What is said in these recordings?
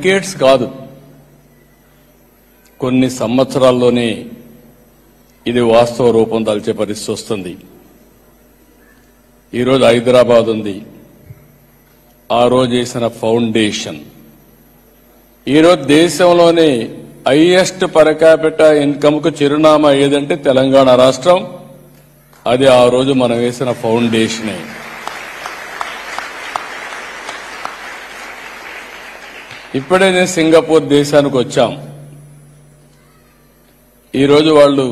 Decades కాదు, కొన్ని సంవత్సరాల్లోనే ఇది వాస్తవ రూపం దాల్చే పరిస్థితి వస్తుంది. ఈరోజు హైదరాబాద్ ఉంది, ఆ రోజు వేసిన ఫౌండేషన్ ఈరోజు దేశంలోనే హైయెస్ట్ పర్ క్యాపిటా ఇన్కమ్ కు చిరునామా ఏదంటే తెలంగాణ రాష్ట్రం. అది ఆ రోజు మనం వేసిన ఫౌండేషనే. ఇప్పుడే నేను సింగపూర్ దేశానికి వచ్చాం. ఈరోజు వాళ్ళు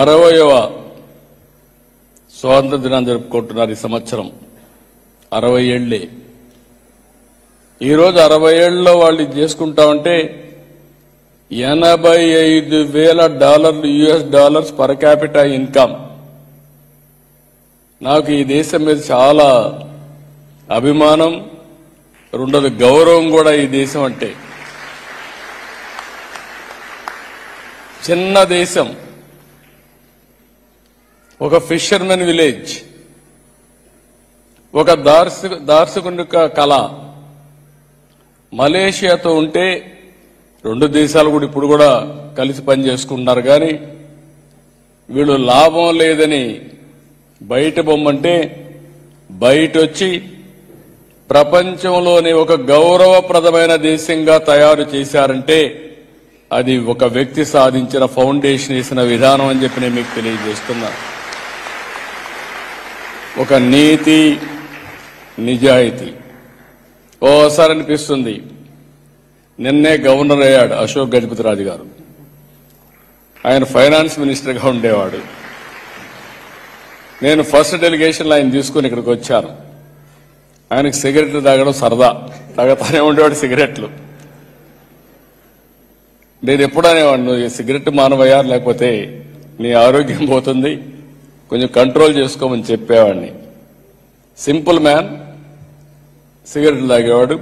60వ స్వాతంత్ర దినాన్ని జరుపుకుంటున్నారు. ఈ సంవత్సరం 60 ఏళ్లే. ఈరోజు 60 ఏళ్లలో వాళ్ళు ఇది చేసుకుంటామంటే $85,000 US dollars per capita income. నాకు ఈ దేశం మీద చాలా అభిమానం, రెండోది గౌరవం కూడా. ఈ దేశం అంటే చిన్న దేశం, ఒక ఫిషర్మెన్ విలేజ్, ఒక దార్శనిక కళ. మలేషియాతో ఉంటే రెండు దేశాలు కూడా ఇప్పుడు కూడా కలిసి పనిచేసుకుంటున్నారు. కానీ వీళ్ళు లాభం లేదని బయట బొమ్మంటే బయట వచ్చి ప్రపంచంలోని ఒక గౌరవప్రదమైన దేశంగా తయారు చేశారంటే అది ఒక వ్యక్తి సాధించిన ఫౌండేషన్ వేసిన విధానం అని చెప్పి నేను మీకు తెలియజేస్తున్నా. ఒక నీతి, నిజాయితీ. ఓసారి అనిపిస్తుంది, నిన్నే గవర్నర్ అయ్యాడు అశోక్ గజపతిరాజు గారు. ఆయన ఫైనాన్స్ మినిస్టర్గా ఉండేవాడు. నేను ఫస్ట్ డెలిగేషన్లో ఆయన తీసుకుని ఇక్కడికి వచ్చాను. ఆయనకు సిగరెట్లు తాగడం సరదా, తాగుతానే ఉండేవాడు సిగరెట్లు. నేను ఎప్పుడు అనేవాడు, నువ్వు సిగరెట్ మానవయ్యా, లేకపోతే నీ ఆరోగ్యం పోతుంది, కొంచెం కంట్రోల్ చేసుకోమని చెప్పేవాడిని. సింపుల్ మ్యాన్, సిగరెట్లు తాగేవాడు.